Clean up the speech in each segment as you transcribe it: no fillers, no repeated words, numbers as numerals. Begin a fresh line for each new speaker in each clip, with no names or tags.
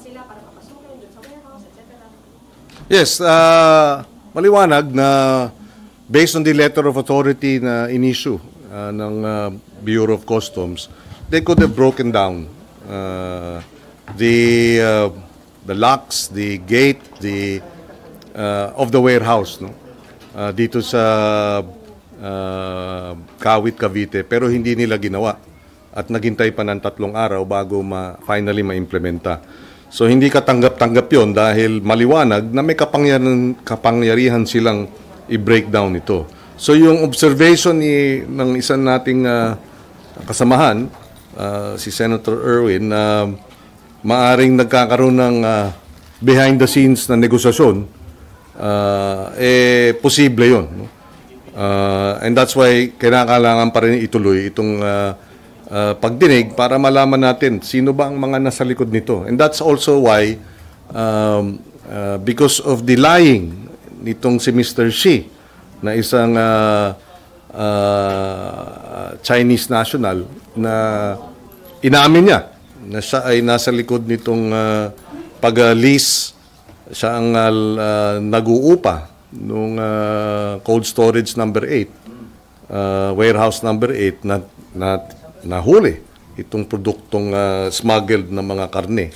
sila para papasukin doon sa warehouse, etc.?
Yes, maliwanag na based on the letter of authority na in-issue ng Bureau of Customs, they could have broken down the locks, the gate, of the warehouse, no? Dito sa Kawit, Cavite, pero hindi nila ginawa at naghintay pa ng 3 araw bago finally ma-implementa. So hindi katanggap-tanggap yon dahil maliwanag na may kapangyarihan silang i-breakdown ito. So yung observation ng isang nating kasamahan, si Senator Erwin, na maaring nagkakaroon ng behind the scenes na negosasyon, posible yun. No? And that's why kailangan pa rin ituloy itong pagdinig para malaman natin sino ba ang mga nasa likod nito. And that's also why, because of the lying nitong si Mr. Xi, na isang Chinese national, na inamin niya na siya ay nasa likod nitong pag-lease, siya ang nag-uupa nung cold storage number 8, warehouse number 8 na nahuli itong produktong smuggled na mga karne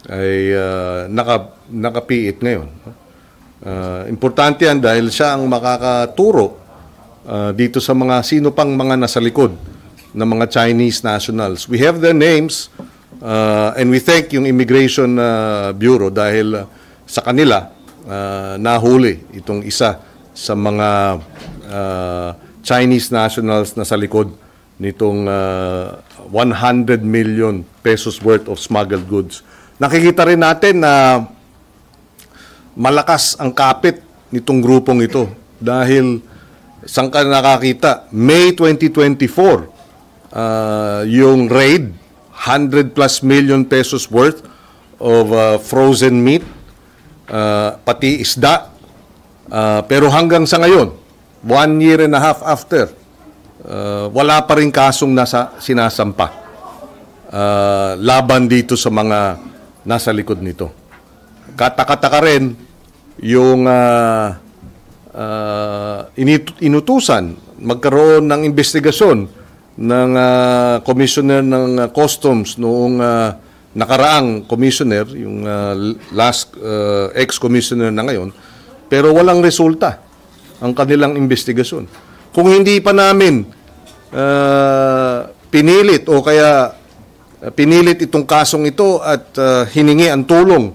ay nakapiit ngayon. Importante yan dahil siya ang makakaturo dito sa mga sino pang mga nasa likod ng mga Chinese nationals. We have their names and we thank yung Immigration Bureau dahil sa kanila nahuli itong isa sa mga Chinese nationals na sa likod nitong 100 million pesos worth of smuggled goods. Nakikita rin natin na malakas ang kapit nitong grupong ito dahil saan ka nakakita? May 2024, yung raid, 100 plus million pesos worth of frozen meat, pati isda. Pero hanggang sa ngayon, 1 year and a half after, wala pa rin kasong sinasampa laban dito sa mga nasa likod nito. Katakataka rin yung inutusan magkaroon ng investigasyon ng commissioner ng customs noong nakaraang commissioner, yung last ex-commissioner na ngayon, pero walang resulta ang kanilang investigasyon. Kung hindi pa namin pinilit o kaya pinilit itong kasong ito at hiningi ang tulong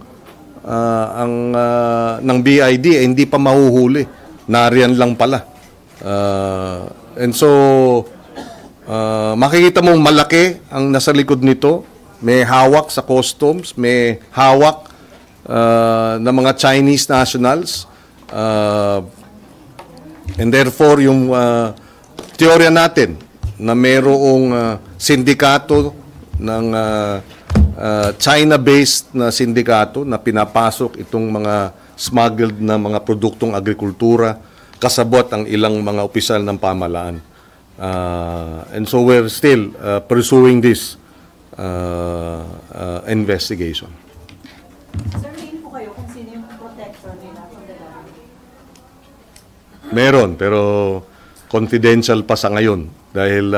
ng BID, hindi pa mahuhuli. Nariyan lang pala. And so, makikita mong malaki ang nasa likod nito. May hawak sa customs, may hawak ng mga Chinese nationals. And therefore, yung teorya natin na mayroong sindikato ng China-based na sindikato na pinapasok itong mga smuggled na mga produktong agrikultura, kasabot ang ilang mga opisyal ng pamahalaan. And so we're still pursuing this investigation.
Sir, rin po kayo kung sino yung protector nila from the government?
Meron, pero confidential pa sa ngayon dahil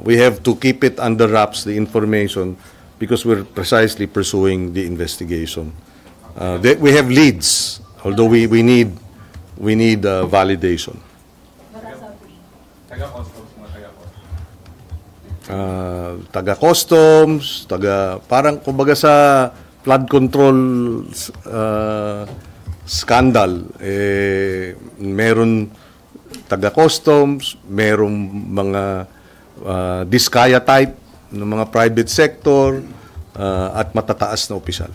we have to keep it under wraps, the information, because we're precisely pursuing the investigation. We have leads, although we need validation. Taga-customs, parang kumbaga sa flood control scandal, meron taga-customs, merong mga diskaya type ng mga private sector at matataas na opisyal.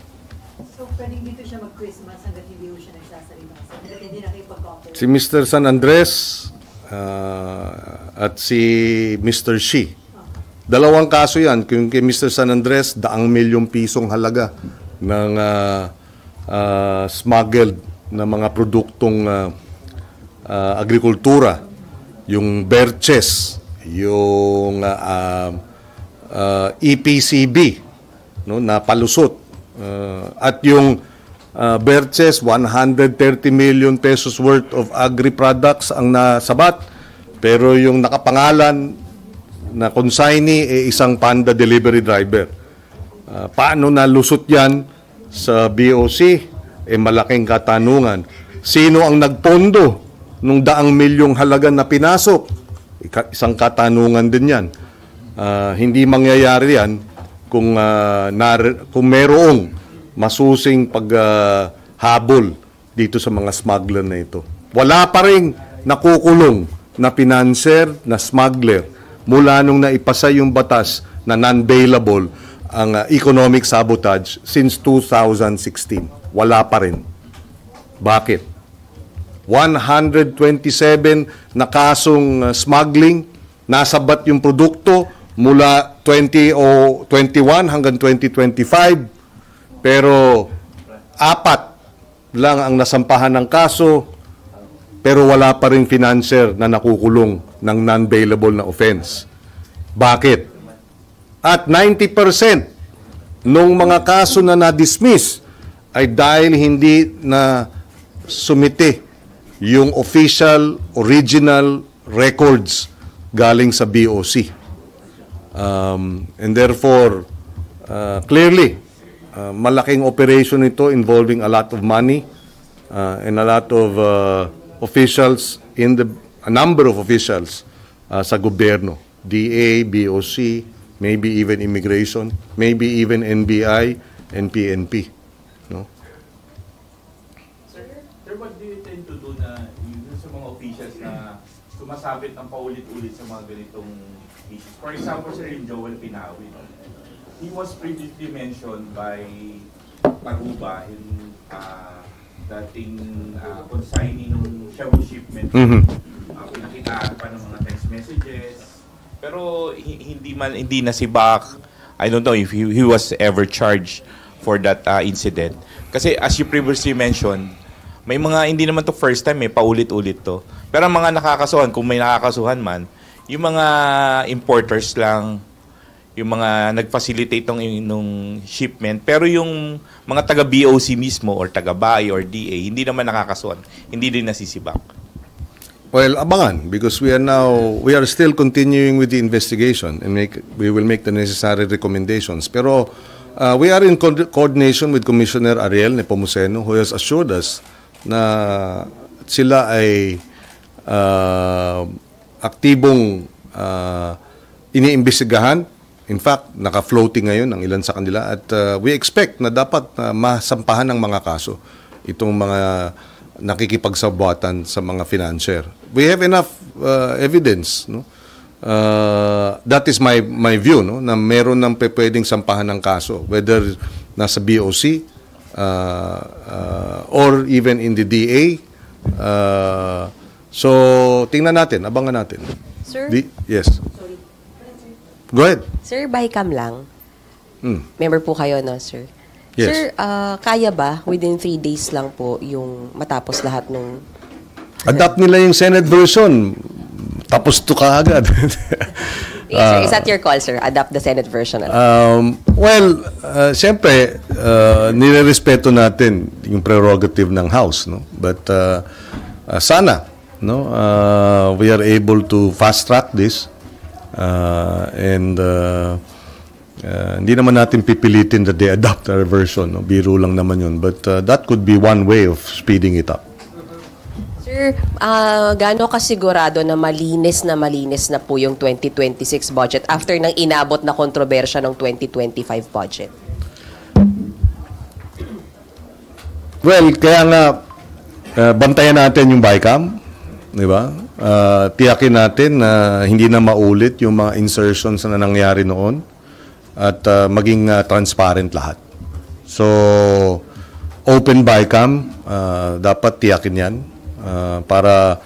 So, pwedeng dito siya mag-Christmas hanggang hindi siya nagsasalita. Hanggang hindi nakipag-cooperate.
Si Mr. San Andres at si Mr. Xi. Dalawang kaso yan. Kung kay Mr. San Andres, 100 milyong pisong halaga ng smuggled na mga produktong agrikultura, yung Berches, yung EPCB, no, na palusot. At yung Berches, 130 million pesos worth of agri-products ang nasabat. Pero yung nakapangalan na consignee isang Panda delivery driver. Paano nalusot yan sa BOC? Malaking katanungan. Sino ang nagpondo nung 100 milyong halaga na pinasok? Isang katanungan din yan. Hindi mangyayari yan kung mayroong masusing paghabol dito sa mga smuggler na ito. Wala pa rin nakukulong na financer, na smuggler mula nung naipasa yung batas na non-bailable ang economic sabotage since 2016. Wala pa rin. Bakit? 127 na kasong smuggling, nasabat yung produkto mula 2021 hanggang 2025. Pero 4 lang ang nasampahan ng kaso, pero wala pa rin financer na nakukulong ng non-bailable na offense. Bakit? At 90% nung mga kaso na na-dismiss ay dahil hindi na sumite yung official, original records galing sa BOC. And therefore, clearly, malaking operation ito involving a lot of money and a lot of officials a number of officials sa gobyerno, DA, BOC, maybe even immigration, maybe even NBI and PNP, no?
Sir, what do you tend to do na yun sa mga officials na sumasabit ng paulit-ulit sa mga ganitong issues? For example, Sir Joel Pinawi, no? He was previously mentioned by Taguba in dating consignee nung Shabu shipment. Pinakitaan pa ng mga text messages. Pero hindi na si Bak. I don't know if he was ever charged for that incident. Kasi as you previously mentioned, may mga hindi naman to first time, may paulit-ulit to. Pero ang mga nakakasuhan, kung may nakakasuhan man, yung mga importers lang, yung mga nag-facilitate nung shipment, pero yung mga taga-BOC mismo or taga-BAI or DA, hindi naman nakakasuhan, hindi din nasisibak.
Well, abangan, because we are still continuing with the investigation and we will make the necessary recommendations. Pero we are in coordination with Commissioner Ariel Nepomuceno, who has assured us na sila ay aktibong iniimbestigahan. In fact, naka-floating ngayon ang ilan sa kanila at we expect na dapat masampahan ng mga kaso itong mga nakikipagsabuatan sa mga financier. We have enough evidence, no? That is my view, no, na meron ng pwedeng sampahan ng kaso, whether nasa BOC or even in the DA. So tingnan natin, abangan natin.
Sir?
Yes. Go ahead.
Sir, Bicam lang. Member po kayo, no, sir?
Yes.
Sir, kaya ba within 3 days lang po yung matapos lahat nung...
Adapt nila yung Senate version. Tapos to kaagad.
Yes, sir. Is that your call, sir? Adapt the Senate version.
Siyempre, nirerespeto natin yung prerogative ng House, no? But sana, no, we are able to fast track this. Hindi naman natin pipilitin that they adopt our version, no? Biro lang naman yun. But that could be one way of speeding it up.
Sir, gaano kasigurado na malinis na po yung 2026 budget after ng inabot na kontrobersya ng 2025 budget?
Well, kaya nga, bantayan natin yung BICAM, di ba? Tiyakin natin na hindi na maulit yung mga insertions na nangyari noon at maging transparent lahat. So, open BICAM, dapat tiyakin yan para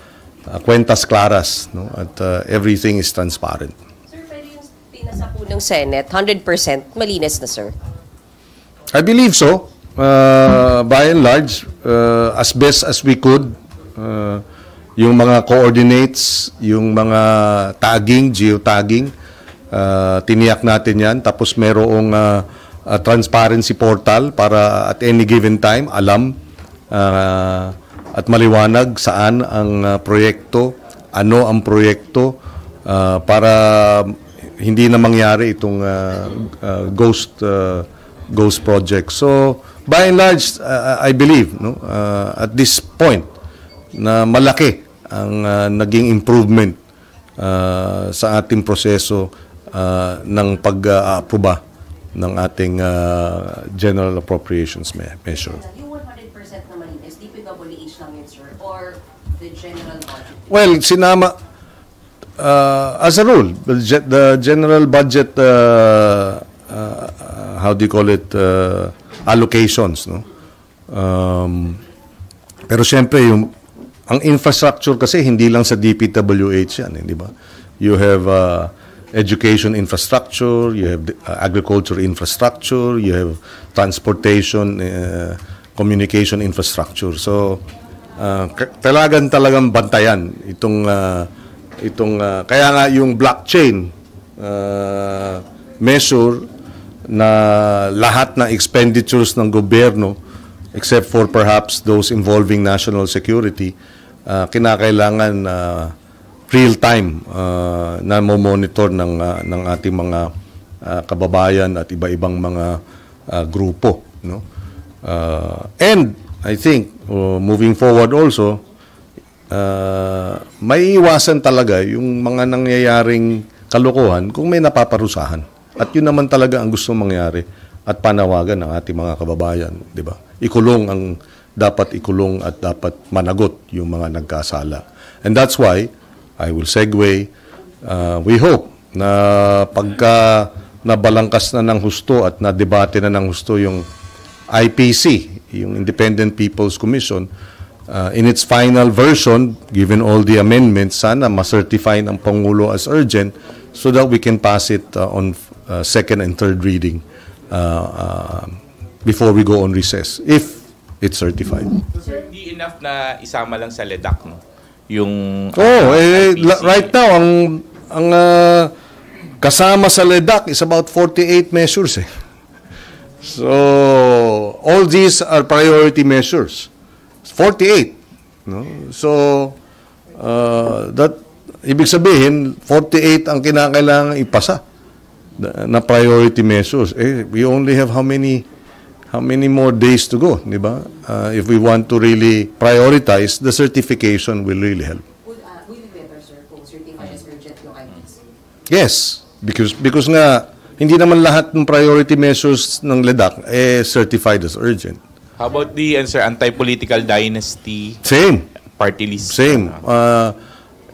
kwentas claras, no? At everything is transparent.
Sir, pero yung pinasa po ng Senate, 100% malinis na, sir?
I believe so. By and large, as best as we could, yung mga coordinates, yung mga tagging, geotagging, tiniyak natin yan. Tapos merong transparency portal para at any given time alam at maliwanag saan ang proyekto, ano ang proyekto, para hindi na mangyari itong ghost project. So by and large, I believe at this point na malaki ang naging improvement sa ating proseso ng pag-aproba ng ating general appropriations measure.
Yung 100% na malinis, DPWH lang yun, sir? Or the general budget?
Well, sinama, as a rule, the general budget, how do you call it, allocations, no? Pero siyempre, ang infrastructure kasi hindi lang sa DPWH yan, di ba? You have education infrastructure, you have agriculture infrastructure, you have transportation, communication infrastructure. So, talagang bantayan itong kaya nga yung blockchain measure na lahat ng expenditures ng gobyerno except for perhaps those involving national security, kinakailangan real time na monitor ng ating mga kababayan at iba-ibang mga grupo, no? And I think moving forward also, may iwasan talaga yung mga nangyayaring kalokohan kung may napaparusahan. At yun naman talaga ang gusto mangyari at panawagan ng ating mga kababayan, di ba? Dapat ikulong at dapat managot yung mga nagkasala. And that's why I will segue. We hope na pagka nabalangkas na ng husto at na-debate na ng husto yung IPC, yung Independent People's Commission, in its final version, given all the amendments, sana ma-certify ng Pangulo as urgent so that we can pass it on second and third reading before we go on recess, if it's certified.
Sir, di enough na isama lang sa LEDAC, no? Yung
right now ang kasama sa LEDAC is about 48 measures. So all these are priority measures. 48, no? So that ibig sabihin 48 ang kinakailangan ipasa na priority measures. We only have how many more days to go, di ba? If we want to really prioritize, the certification will really help.
Will it be better, sir, kung certified as urgent yung IPC?
Yes, because nga hindi naman lahat ng priority measures ng LEDAC certified as urgent.
How about the anti-political dynasty?
Same.
Party list?
Same.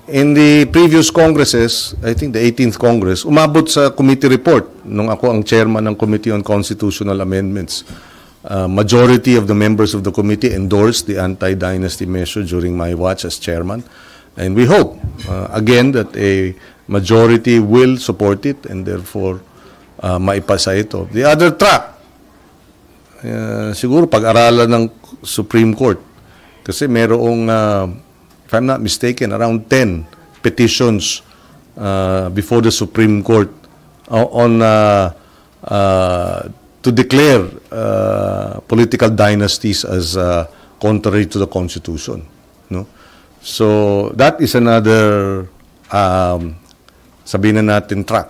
In the previous Congresses, I think the 18th Congress, umabot sa committee report nung ako ang chairman ng Committee on Constitutional Amendments. Majority of the members of the committee endorsed the anti-dynasty measure during my watch as chairman. And we hope, again, that a majority will support it and therefore maipasa ito. The other track, siguro pag-aralan ng Supreme Court. Kasi merong if I'm not mistaken, around 10 petitions before the Supreme Court on to declare political dynasties as contrary to the Constitution. No? So that is another sabihin na natin track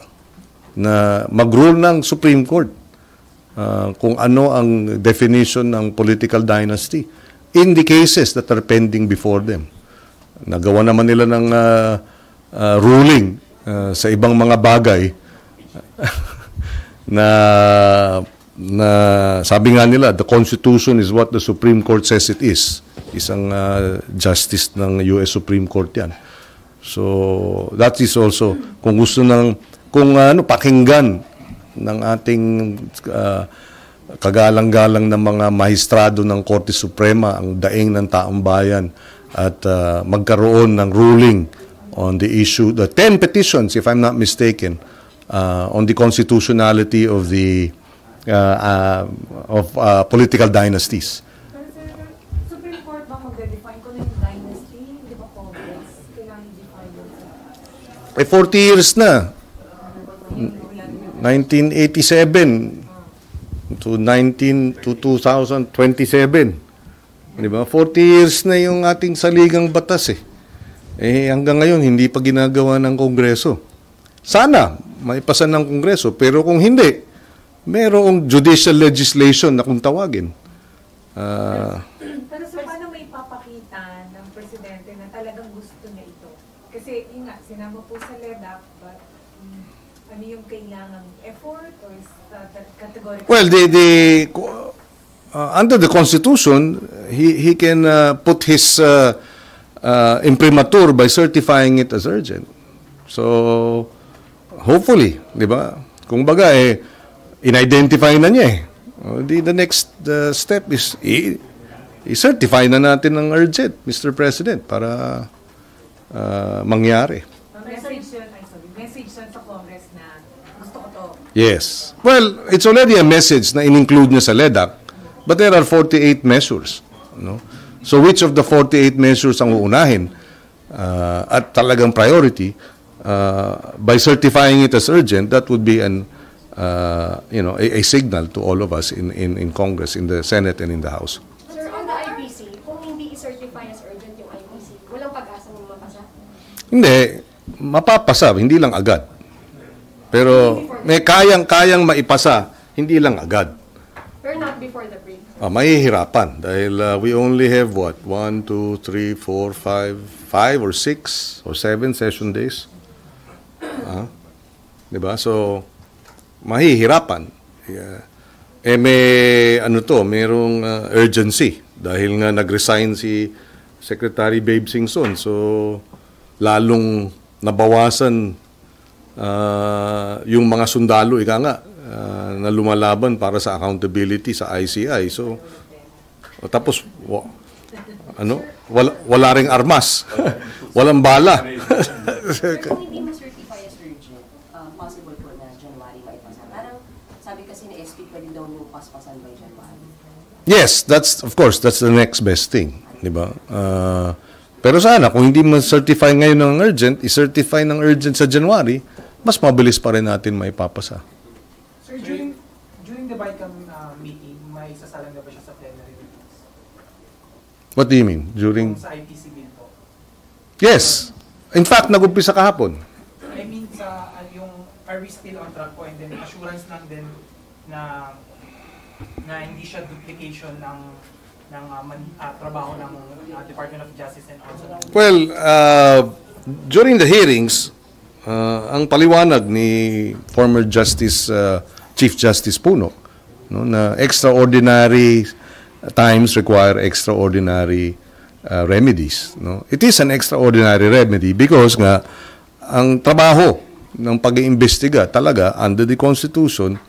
na mag-rule ng Supreme Court kung ano ang definition ng political dynasty in the cases that are pending before them. Nagawa naman nila ng ruling sa ibang mga bagay na sabi nga nila, the Constitution is what the Supreme Court says it is. Isang justice ng US Supreme Court yan. So, that is also, kung gusto pakinggan ng ating kagalang-galang ng mga mahistrado ng Korte Suprema, ang daing ng taong bayan, at magkaroon ng ruling on the issue, the 10 petitions, if I'm not mistaken, on the constitutionality of the political dynasties.
Supreme Court ba mag-define kung yung dynasty? Hindi ba Congress? Kailangan i-define yun?
40 years na. 1987. to 2027. Di ba? 40 years na yung ating saligang batas eh. Hanggang ngayon, hindi pa ginagawa ng Kongreso. Sana, maipasa ng Kongreso. Pero kung hindi, merong judicial legislation na kung tawagin.
Pero so paano may papakita ng presidente na talagang gusto niya ito? Kasi yun nga, sinama po sa LEDAC, but ano yung kailangang effort or categorical?
Well, under the Constitution, he can put his imprimatur by certifying it as urgent. So, hopefully, di ba? Kung baga, in-identify na niya the next step is i-certify na natin ng urgent, Mr. President, para mangyari.
Message yun sa Congress na gusto ko to.
Yes. Well, it's already a message na in-include niya sa LEDAC. But there are 48 measures. No? So which of the 48 measures ang uunahin at talagang priority, by certifying it as urgent, that would be a signal to all of us in Congress, in the Senate and in the House.
Sir, on the IPC, kung hindi i-certify as urgent yung IPC, walang pag-asa mong mapasa?
Hindi. Mapapasa, hindi lang agad. Pero may kayang maipasa, hindi lang agad.
Pero not before the break.
Mahihirapan dahil we only have what? 1, 2, 3, 4, 5 or 6 or 7 session days. Diba? So, mahihirapan. Merong urgency dahil nga nag-resign si Secretary Babe Singson. So, lalong nabawasan yung mga sundalo, na lumalaban para sa accountability sa ICI. So, tapos, wala ring armas. Walang bala.
Sir, kung hindi ma-certify as urgent, possible po na January maipasa. Parang sabi kasi ni SP, pwede daw yung paspasan by January.
Yes, that's the next best thing. Diba? Pero sana, kung hindi ma-certify ngayon ng urgent, i-certify ng urgent sa January, mas mabilis pa rin natin maipapasa.
Sir, during the BICAM meeting, may sasalang na ba siya sa plenary meetings?
What do you mean? During?
Sa IPC bill po.
Yes. In fact, nag-umpisa kahapon.
I mean, are we still on track po? And then, assurance lang din na hindi siya duplication ng trabaho ng Department of Justice and also ng...
Well, during the hearings, ang paliwanag ni former Chief Justice Puno, na extraordinary times require extraordinary remedies. It is an extraordinary remedy because nga ang trabaho ng pag-iimbestiga talaga under the Constitution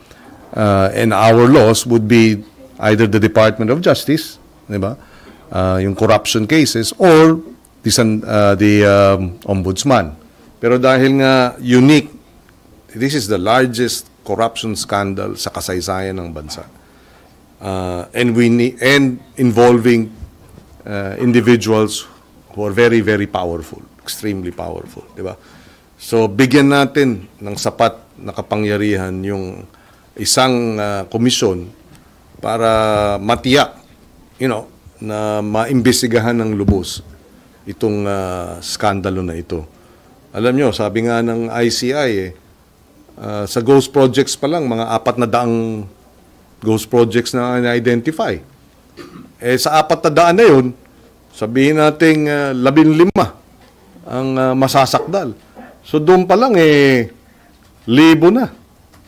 and our laws would be either the Department of Justice, di ba? Yung corruption cases or the Ombudsman. Pero dahil nga unique, this is the largest corruption scandal sa kasaysayan ng bansa. And involving individuals who are very, very powerful, extremely powerful, di ba? So, bigyan natin ng sapat na kapangyarihan yung isang komisyon para matiyak, na maimbestigahan ng lubos itong skandalo na ito. Alam nyo, sabi nga ng ICI, sa ghost projects pa lang, mga 400 ghost projects na na-identify. Sa 400 na yun, sabihin natin 15 ang masasakdal. So doon pa lang, 1,000 na.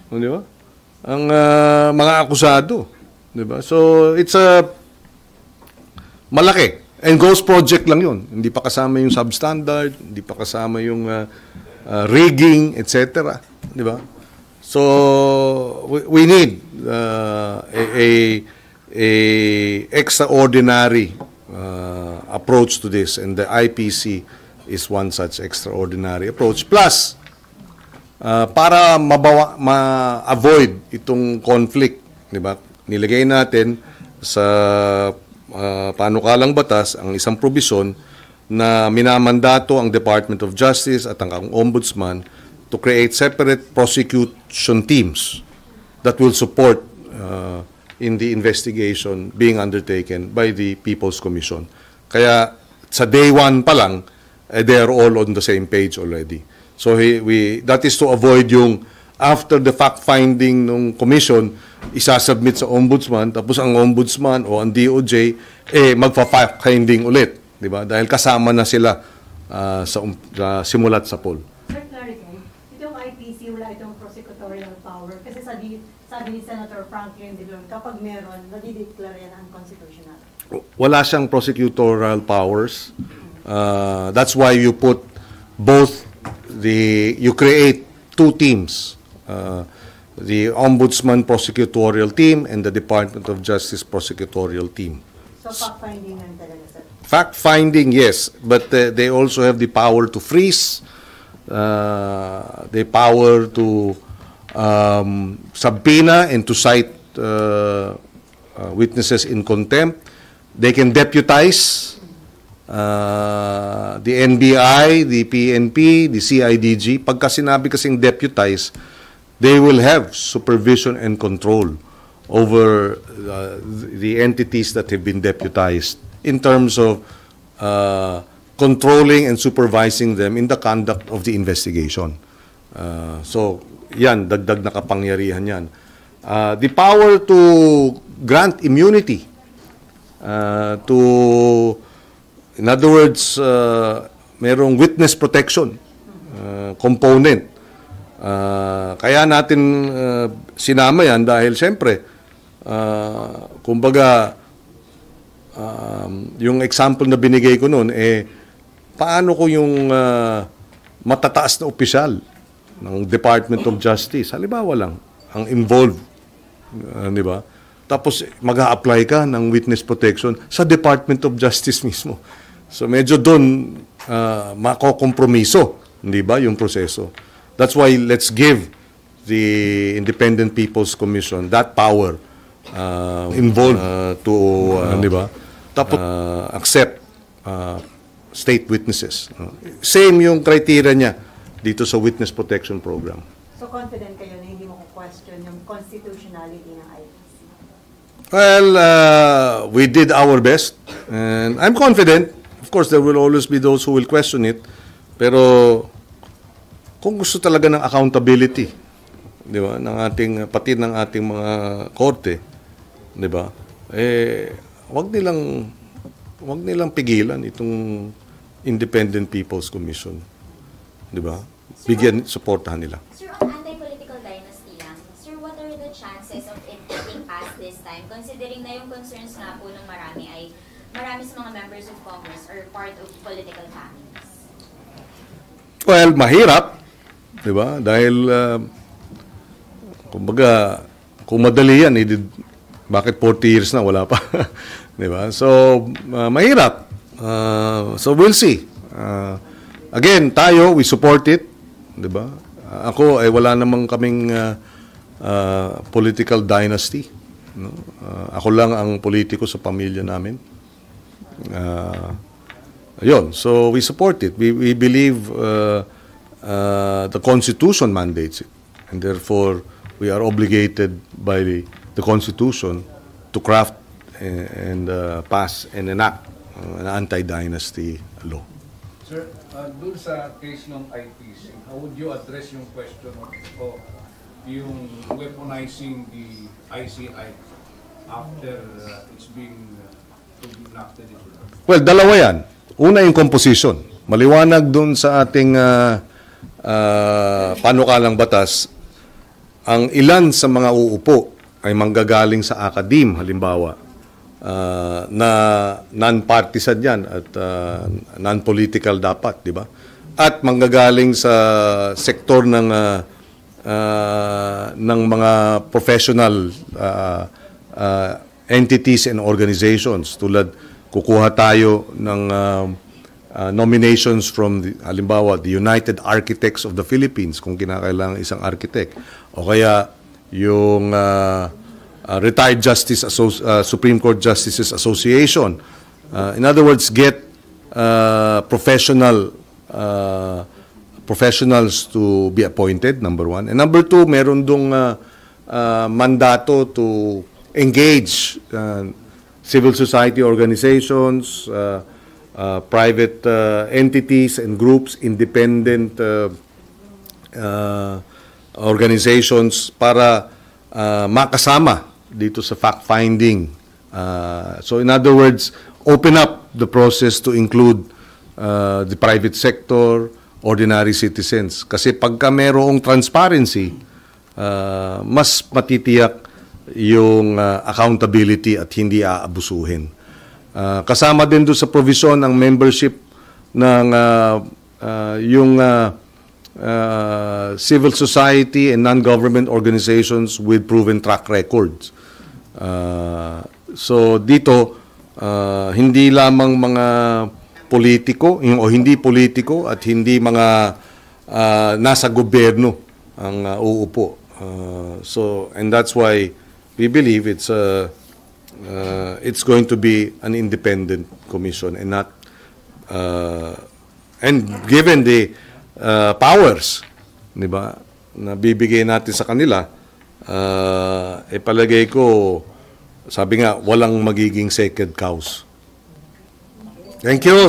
Di ba? Ang mga akusado. Di ba? So it's malaki. And ghost project lang yun. Hindi pa kasama yung substandard, hindi pa kasama yung rigging, etc. Di ba? So, we need a extraordinary approach to this, and the IPC is one such extraordinary approach. Plus, para ma-avoid itong conflict, di ba? Nilagay natin sa panukalang batas ang isang probisyon na minamandato ang Department of Justice at ang Ombudsman to create separate prosecution teams that will support in the investigation being undertaken by the People's Commission. Kaya sa day one pa lang, they are all on the same page already. So that is to avoid yung after the fact-finding ng commission, isasubmit sa ombudsman, tapos ang ombudsman o ang DOJ, magpa-fact-finding ulit. Di ba? Dahil kasama na sila sa simulat sa poll.
Sir, clarify, itong IPC, wala itong prosecutorial power. Kasi sabi ni Senator Franklin Dillon, kapag meron, nadideclare yan unconstitutional.
Wala siyang prosecutorial powers. That's why you put you create two teams. The Ombudsman Prosecutorial Team and the Department of Justice Prosecutorial Team.
So, fact-finding yan talaga, sir?
Fact-finding, yes. But they also have the power to freeze, the power to subpoena and to cite witnesses in contempt. They can deputize the NBI, the PNP, the CIDG. Pagka sinabi kasing deputize, they will have supervision and control over the entities that have been deputized in terms of controlling and supervising them in the conduct of the investigation. So, yan, dagdag na kapangyarihan yan. The power to grant immunity in other words, merong witness protection component. Kaya natin sinama yan dahil siyempre, kumbaga, yung example na binigay ko noon, paano ko yung matataas na opisyal ng Department of Justice, halimbawa lang, ang involved, di ba? Tapos mag-a-apply ka ng witness protection sa Department of Justice mismo. So medyo doon makokompromiso, di ba, yung proseso. That's why let's give the Independent People's Commission that power involved to, di ba? Tapos accept state witnesses. Same yung criteria niya dito sa Witness Protection Program.
So, confident kayo na hindi mo question yung constitutionality ng IPC?
Well, we did our best. And I'm confident. Of course, there will always be those who will question it. Pero kung gusto talaga ng accountability, di ba, pati ng ating mga korte, di ba, wag nilang pigilan itong Independent People's Commission. Di ba? Bigyan, supportahan nila.
Sir, on anti-political dynasty lang, sir, what are the chances of it getting passed this time? Considering na yung concerns nga po ng marami sa mga members of Congress are part of political families.
Well, mahirap. Di ba? Dahil, kumbaga, kung madali yan, bakit 40 years na, wala pa. Di ba? So, mahirap. So, we'll see. Again, tayo, we support it. Di ba? Ako, wala namang kaming political dynasty. No? Ako lang ang politiko sa pamilya namin. Yun. So, we support it. We believe the Constitution mandates it. And therefore, we are obligated by the Constitution to craft and pass and enact an anti-dynasty law.
Sir, doon sa case ng IPC, how would you address yung question of yung weaponizing the ICI after it's being enacted into law?
Well, dalawa yan. Una yung composition. Maliwanag doon sa ating panukalang batas, ang ilan sa mga uupo ay manggagaling sa akadim, halimbawa, na non-partisan yan at non-political dapat, di ba? At manggagaling sa sektor ng mga professional entities and organizations. Tulad, kukuha tayo ng nominations from, halimbawa, the United Architects of the Philippines, kung kinakailangan isang architect. O kaya, yung Retired Supreme Court Justices Association. In other words, get professionals to be appointed, number one. And number two, meron dong mandato to engage civil society organizations, private entities and groups, independent organizations para makasama dito sa fact-finding. So in other words, open up the process to include the private sector, ordinary citizens. Kasi pagka mayroong transparency, mas matitiyak yung accountability at hindi aabusuhin. Kasama din doon sa provision ng membership ng yung civil society and non-government organizations with proven track records. So dito, hindi lamang mga politiko o hindi politiko at hindi mga nasa gobyerno ang uupo. So and that's why we believe it's going to be an independent commission and not and given the powers, di ba, na bibigay natin sa kanila, palagay ko, sabi nga, walang magiging sacred cows. Thank you.